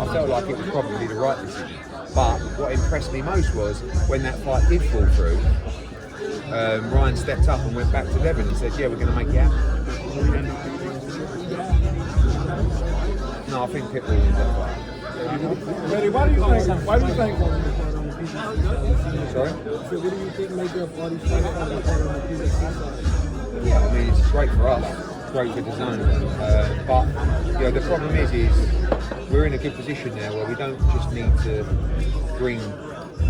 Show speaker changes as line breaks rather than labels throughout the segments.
I felt like it was probably the right decision. But what impressed me most was when that fight did fall through, Ryan stepped up and went back to Devin and said, yeah, we're going to make it happen. No, I think Pitbull wins that fight.
Eddie, why do you think?
Sorry?
So what do you think make up all these fights on the PBC side?
Yeah, I mean, it's great for us, great for the zone. But you know, the problem is we're in a good position now where we don't just need to bring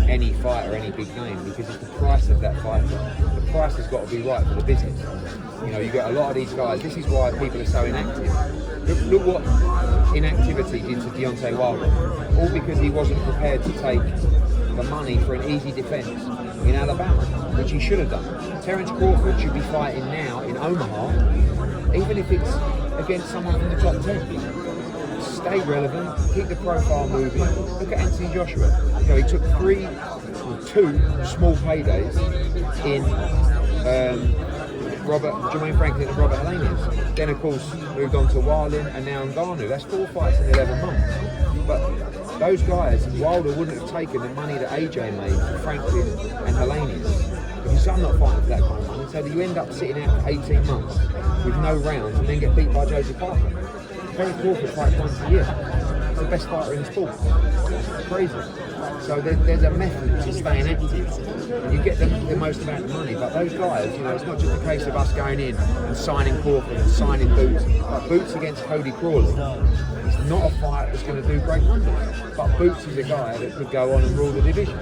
any fight or any big name, because it's the price of that fight. The price has got to be right for the business. You know, you get a lot of these guys. This is why people are so inactive. Look what inactivity did to Deontay Wilder. All because he wasn't prepared to take the money for an easy defence in Alabama, which he should have done. Terence Crawford should be fighting now in Omaha, even if it's against someone from the top 10. Stay relevant, keep the profile moving. Look at Anthony Joshua. You know, he took two small paydays in Jermaine Franklin and Robert Helenius. Then, of course, moved on to Wilding and now Ngannou. That's 4 fights in 11 months. But those guys, Wilder wouldn't have taken the money that AJ made for Franklin and Helenius. Because I'm not fighting for that kind of money. So you end up sitting out for 18 months with no rounds and then get beat by Joseph Parker. Terence Crawford fights once a year. He's the best fighter in the sport. It's crazy. So there's a method to staying active. And you get the most amount of money. But those guys, you know, it's not just a case of us going in and signing Crawford and signing Boots. Like Boots against Cody Crawley. It's not a fight that's going to do great wonders. But Boots is a guy that could go on and rule the division.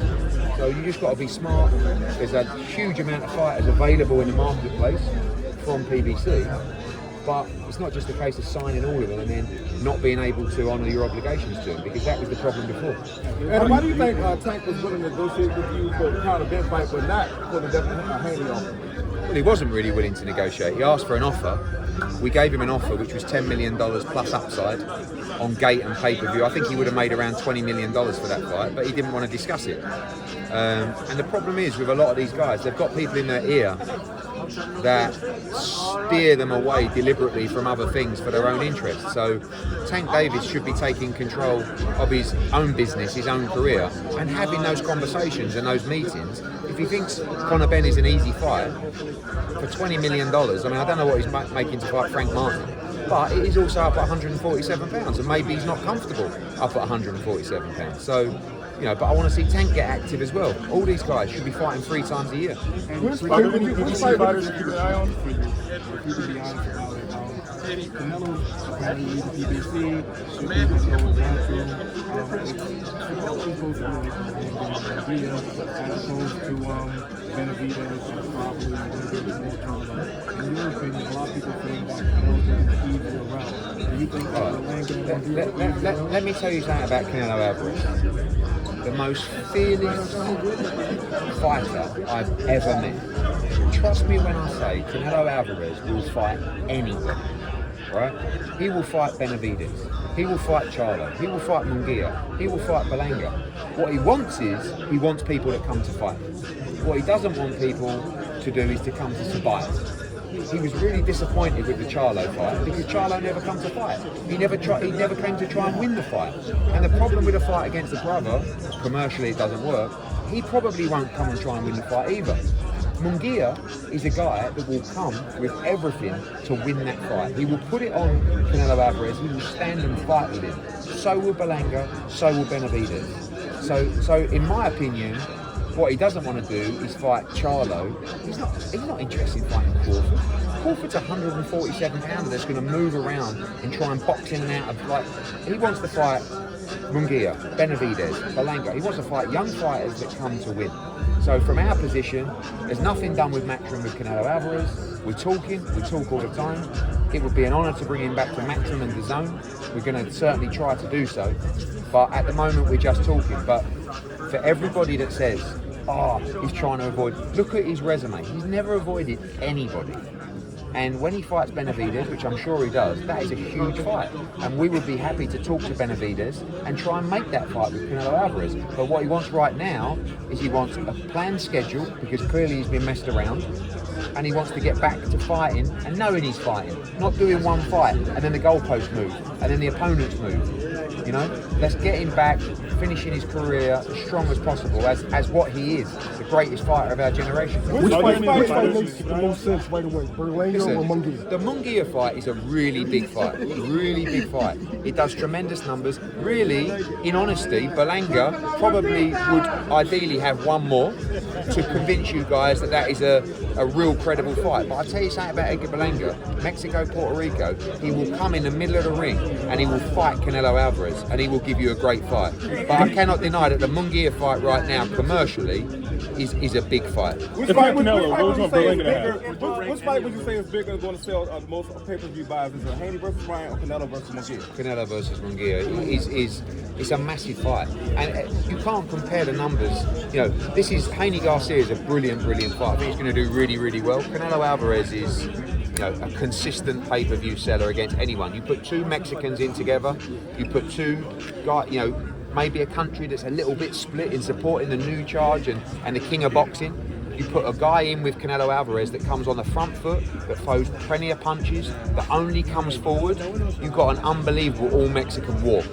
So you just got to be smart. There's a huge amount of fighters available in the marketplace from PBC. But it's not just a case of signing all of them and then not being able to honour your obligations to them, because that was the problem before.
And why do you think Tank was willing to negotiate with you for the kind of event fight, but not for the Haney offer?
Well, he wasn't really willing to negotiate. He asked for an offer. We gave him an offer which was $10 million plus upside on gate and pay-per-view. I think he would have made around $20 million for that fight, but he didn't want to discuss it. And the problem is with a lot of these guys, they've got people in their ear that steer them away deliberately from other things for their own interests. So Tank Davis should be taking control of his own business, his own career, and having those conversations and those meetings. If he thinks Conor Benn is an easy fight for $20 million, I mean, I don't know what he's making to fight Frank Martin, but it is also up at 147 pounds, and maybe he's not comfortable up at 147 pounds. So, you know, but I want to see Tank get active as well. All these guys should be fighting 3 times a year.
Which fighters keep an eye on? If you can be honest about it, Canelo apparently leads the PBC, should be controlling natural. It's supposed to be Munguia as opposed to Benavidez and probably a little bit more tougher. In your opinion, a lot of people think that Canelo's going to ease you around. Do you think that
Let me tell you something about Canelo Alvarez. The most fearless fighter I've ever met. Trust me when I say Canelo Alvarez will fight anyone, right? He will fight Benavidez. He will fight Charlo. He will fight Munguia. He will fight Belanga. What he wants is, he wants people that come to fight. What he doesn't want people to do is to come to survive. He was really disappointed with the Charlo fight because Charlo never come to fight. He never came to try and win the fight. And the problem with a fight against a brother, commercially it doesn't work, he probably won't come and try and win the fight either. Munguia is a guy that will come with everything to win that fight. He will put it on Canelo Alvarez, he will stand and fight with him. So will Belanga, so will Benavidez. So in my opinion, what he doesn't want to do is fight Charlo. He's not interested in fighting Crawford. Crawford's 147 pounder that's going to move around and try and box in and out of, like, he wants to fight Munguia, Benavidez, Belanga. He wants to fight young fighters that come to win. So from our position, there's nothing done with Matchroom with Canelo Alvarez. We talk all the time. It would be an honour to bring him back to Matchroom and DAZN. We're going to certainly try to do so. But at the moment, we're just talking. But for everybody that says, he's trying to avoid, look at his resume. He's never avoided anybody. And when he fights Benavidez, which I'm sure he does, that is a huge fight. And we would be happy to talk to Benavidez and try and make that fight with Canelo Alvarez. But what he wants right now is he wants a planned schedule, because clearly he's been messed around. And he wants to get back to fighting and knowing he's fighting. Not doing one fight and then the goalposts move and then the opponents move. You know, let's get him back, finishing his career as strong as possible, as what he is, the greatest fighter of our generation.
Which fight makes the most sense right away? Berlanga or Munguia?
The Munguia fight is a really big fight. Really big fight. It does tremendous numbers. Really, in honesty, Berlanga probably would ideally have one more to convince you guys that is a real credible fight. But I'll tell you something about Edgar Berlanga. Mexico, Puerto Rico, he will come in the middle of the ring and he will fight Canelo Alvarez and he will give you a great fight. But I cannot deny that the Munguia fight right now, commercially, is a big fight.
Which fight would you say is bigger going to sell the most pay-per-view buys? Is it Haney versus Ryan or Canelo versus Munguia?
Canelo versus Munguia is a massive fight, and you can't compare the numbers. You know, this is Haney Garcia is a brilliant fight. I think he's going to do really well. Canelo Alvarez is, you know, a consistent pay-per-view seller against anyone. You put two Mexicans in together, you put two guys, you know, maybe a country that's a little bit split in supporting the new charge and the king of boxing. You put a guy in with Canelo Alvarez that comes on the front foot, that throws plenty of punches, that only comes forward. You've got an unbelievable all-Mexican war.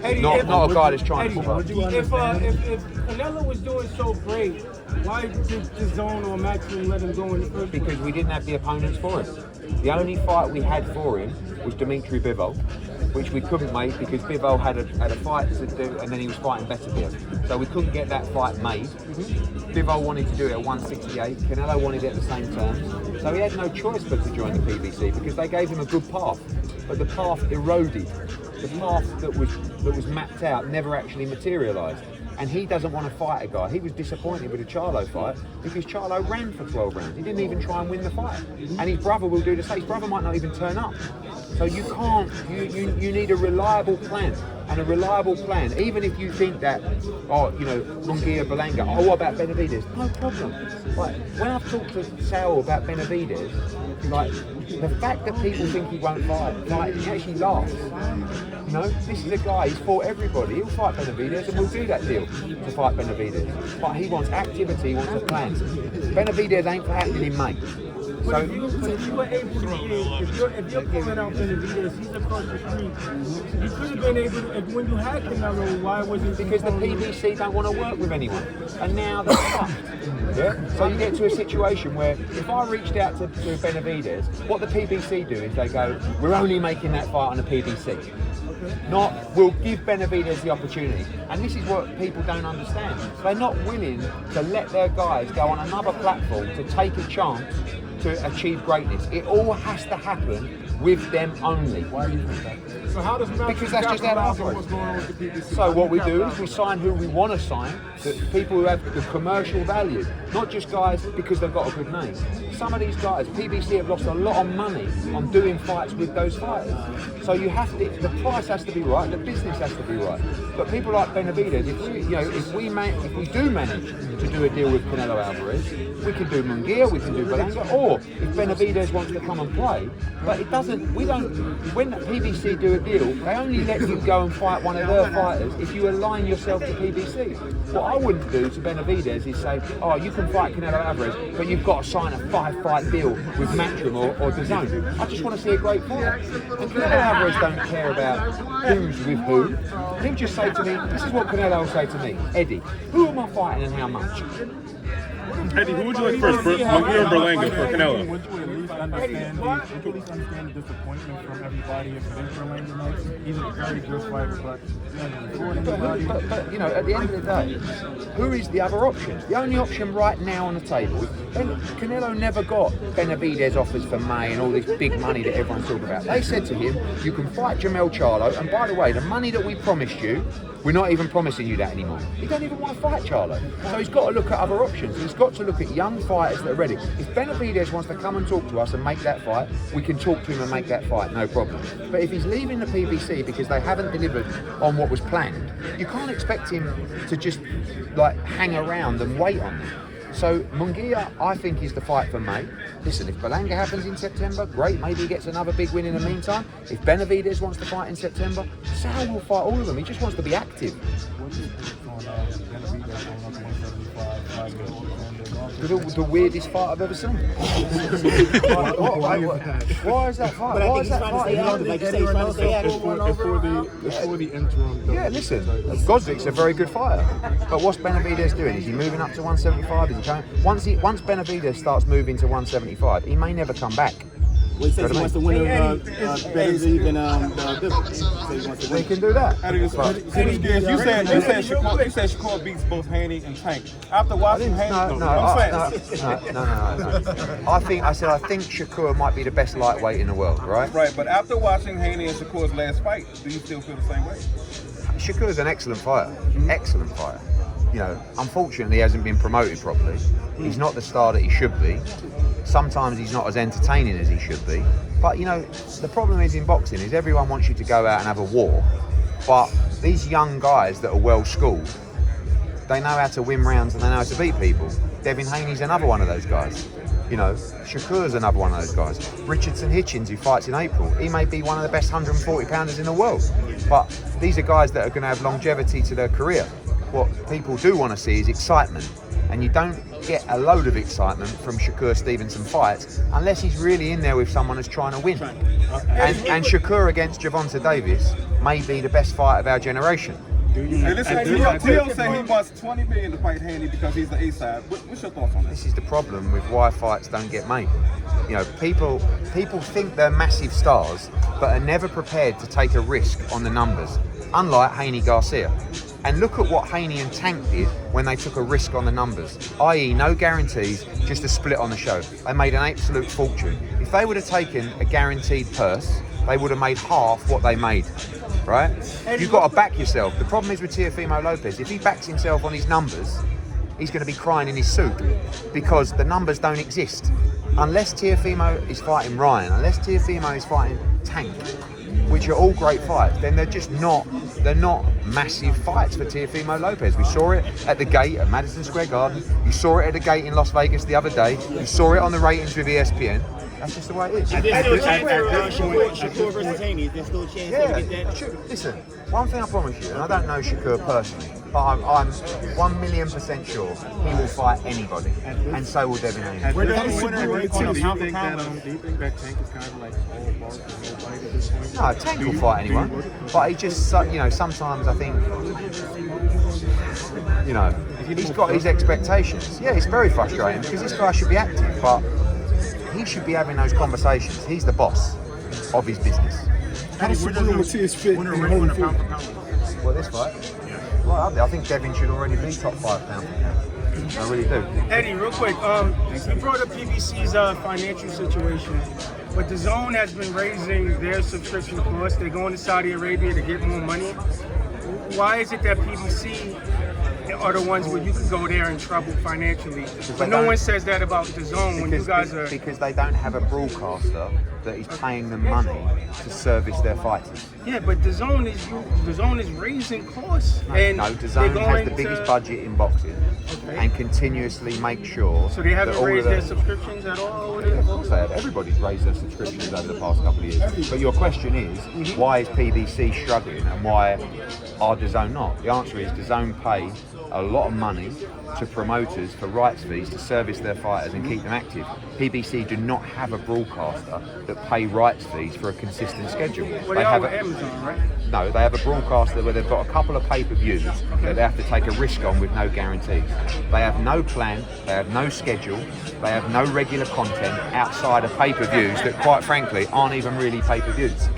Not a guy that's trying to pull.
If Canelo was doing so great, why did the zone or Maximum let him go in the first place?
Because we didn't have the opponents for him. The only fight we had for him was Dimitri Bivol, which we couldn't make because Bivol had a fight to do and then he was fighting Beterbiev. So we couldn't get that fight made. Bivol wanted to do it at 168, Canelo wanted it at the same terms. So he had no choice but to join the PBC because they gave him a good path. But the path eroded. The path that was mapped out never actually materialised. And he doesn't want to fight a guy. He was disappointed with the Charlo fight because Charlo ran for 12 rounds. He didn't even try and win the fight. And his brother will do the same. His brother might not even turn up. So you can't, you need a reliable plan. And a reliable plan, even if you think that, Munguia, Berlanga, what about Benavidez? No problem. Like, when I've talked to Sal about Benavidez, like, the fact that people think he won't fight, he actually laughs. You know, this is a guy, he's fought everybody. He'll fight Benavidez and we'll do that deal to fight Benavidez. But he wants activity, he wants a plan. Benavidez ain't happening in May. So,
if you were able to get, if you're pulling out Benavidez, he's across the street. You could have been able to, when you had Canelo, why wasn't
because the PBC don't want to work with anyone. And now they're stuck. Yeah? So you get to a situation where if I reached out to Benavidez, what the PBC do is they go, we're only making that fight on the PBC. Not, we'll give Benavidez the opportunity. And this is what people don't understand. They're not willing to let their guys go on another platform to take a chance to achieve greatness. It all has to happen with them only.
Why do you think that?
So how does
because that's just how it operates.
What's going on with the PBC?
So what we do is we sign who we want to sign, the people who have the commercial value, not just guys because they've got a good name. Some of these guys, PBC have lost a lot of money on doing fights with those fighters. So you have to, the price has to be right, the business has to be right. But people like Benavidez, if we do manage to do a deal with Canelo Alvarez, we can do Munguia, we can do Berlanga, or if Benavidez wants to come and play, but it doesn't, when the PBC do a deal, they only let you go and fight one of their fighters if you align yourself to PBC. What I wouldn't do to Benavidez is say, oh, you can fight Canelo Alvarez, but you've got to sign a 5-fight deal with Matchroom or DAZN. I just want to see a great fight. And Canelo Alvarez don't care about who's with who. He'll just say to me, this is what Canelo will say to me, Eddie, who am I fighting and how much?
Eddie, who would you like first, Munguia or Berlanga for Canelo?
Would you at least understand the disappointment from everybody if it is Berlanga next? He's a very good fighter, but
you know, at the end of the day, who is the other option? The only option right now on the table, Canelo never got Benavidez offers for May and all this big money that everyone's talking about. They said to him, you can fight Jamel Charlo, and by the way, the money that we promised you, we're not even promising you that anymore. He don't even want to fight Charlo. So he's got to look at other options. He's got to look at young fighters that are ready. If Benavidez wants to come and talk to us and make that fight, we can talk to him and make that fight, no problem. But if he's leaving the PBC because they haven't delivered on what was planned, you can't expect him to just hang around and wait on them. So Munguia, I think, is the fight for May. Listen, if Berlanga happens in September, great. Maybe he gets another big win in the meantime. If Benavidez wants to fight in September, Sal will fight all of them. He just wants to be active. The weirdest fight I've ever seen. Why is that fight? Why is that fight?
It's for the interim.
Yeah, listen, Gosvik's a very good fighter. But what's Benavidez doing? Is he moving up to 175? Is he going? Once Benavidez starts moving to 175, he may never come back.
Well, he says he wants to win better even Davis.
They can do that.
You said Shakur beats both Haney and Tank. After watching Haney,
No. I think Shakur might be the best lightweight in the world, right?
Right, but after watching Haney and Shakur's last fight, do you still feel the same way?
Shakur's an excellent fighter. Excellent fighter. You know, unfortunately, he hasn't been promoted properly. He's not the star that he should be. Sometimes he's not as entertaining as he should be. But, you know, the problem is in boxing is everyone wants you to go out and have a war. But these young guys that are well schooled, they know how to win rounds and they know how to beat people. Devin Haney's another one of those guys. You know, Shakur's another one of those guys. Richardson Hitchens, who fights in April, he may be one of the best 140 pounders in the world. But these are guys that are going to have longevity to their career. What people do want to see is excitement. And you don't get a load of excitement from Shakur Stevenson fights unless he's really in there with someone who's trying to win. And Shakur against Gervonta Davis may be the best fight of our generation.
Hey, listen, Tio said he wants $20 million to fight Haney because he's the A-side. What's your thoughts on this?
This is the problem with why fights don't get made. You know, people think they're massive stars, but are never prepared to take a risk on the numbers, unlike Haney Garcia. And look at what Haney and Tank did when they took a risk on the numbers, i.e. no guarantees, just a split on the show. They made an absolute fortune. If they would have taken a guaranteed purse, they would have made half what they made, right? You've got to back yourself. The problem is with Teofimo Lopez, if he backs himself on his numbers, he's going to be crying in his soup because the numbers don't exist. Unless Teofimo is fighting Ryan, unless Teofimo is fighting Tank, which are all great fights, then they're not massive fights for Teofimo Lopez. We saw it at the gate at Madison Square Garden. You saw it at the gate in Las Vegas the other day. You saw it on the ratings with ESPN. That's just the way it is.
Shakur versus Haney, is there still a chance to get that?
Listen, one thing I promise you, and I don't know Shakur personally, but I'm 1,000,000% sure he will fight anybody, and so will Devin Haney.
Do you think that Tank is kind of like all bark and no bite at this point?
No, Tank will fight anyone, but he just, you know, sometimes I think, you know, he's got his expectations. Yeah, it's very frustrating because this guy should be active, but he should be having those conversations. He's the boss of his business.
How does Shakur Ortiz fit in Holyfield?
Well, this fight? Right up there. I think Devin should already be top 5 pound. I really do.
Eddie, real quick, you brought up PBC's financial situation, but the Zone has been raising their subscription costs. They're going to Saudi Arabia to get more money. Why is it that PBC are the ones where you can go there in trouble financially? But no one says that about the Zone when you guys are...
Because they don't have a broadcaster that is paying them money to service their fighters.
Yeah, but the Zone is raising costs. And
the Zone has the biggest budget in boxing and continuously make sure.
So they haven't raised their subscriptions at all?
Of course they have. Everybody's raised their subscriptions over the past couple of years. But your question is, why is PBC struggling and why are DAZN not? The answer is DAZN pay a lot of money to promoters for rights fees to service their fighters and keep them active. PBC do not have a broadcaster that pay rights fees for a consistent schedule.
Well, they have Amazon, right?
No, they have a broadcaster where they've got a couple of pay-per-views that they have to take a risk on with no guarantees. They have no plan, they have no schedule, they have no regular content outside of pay-per-views that, quite frankly, aren't even really pay-per-views.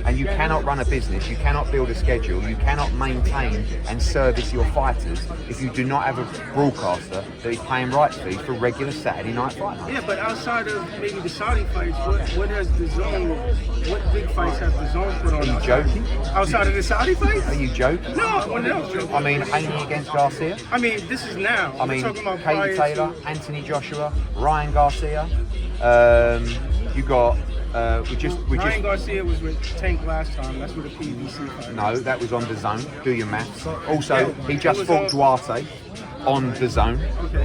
And you cannot run a business, you cannot build a schedule, you cannot maintain and service your fighters if you do not have a broadcaster that is paying rights fees for regular Saturday night fight nights.
Yeah, but outside of maybe the Saudi fights, what has the Zone, what big fights has the Zone put on?
Are you joking?
Outside of the Saudi fights?
Are you joking?
No, I'm not joking.
I mean, Haney against Garcia.
I mean, this is now.
I mean,
talking about
Katie Taylor, Anthony Joshua, Ryan Garcia. You got.
Ryan Garcia was with Tank last time. That's with a PBC fight.
No, that was on DAZN. Do your maths. Also, he just fought Duarte. on the zone,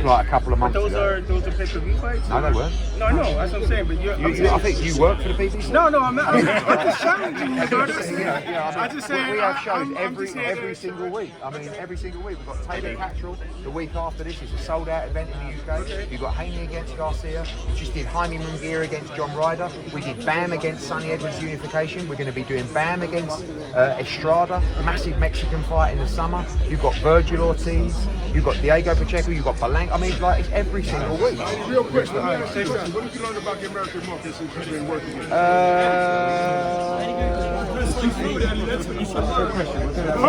like a couple of months
Those
ago.
are pay-per-view fights?
No, they weren't.
No, I know. That's what I'm saying. But
I think you work for the PBC.
No, I'm not. I'm just challenging you, brother.
I
just saying,
we have shows
I'm just here
every single week. I mean, every single week. We've got Taylor Cattrall. The week after this is a sold-out event in the UK. You've got Haney against Garcia. We just did Jaime Munguia against John Ryder. We did Bam against Sonny Edwards Unification. We're going to be doing Bam against Estrada. Massive Mexican fight in the summer. You've got Virgil Ortiz. You've got Diego Pacheco. You've got Palanca. I mean, like, it's every single week.
Real quick, what did you learn about the American market since you've been working with it?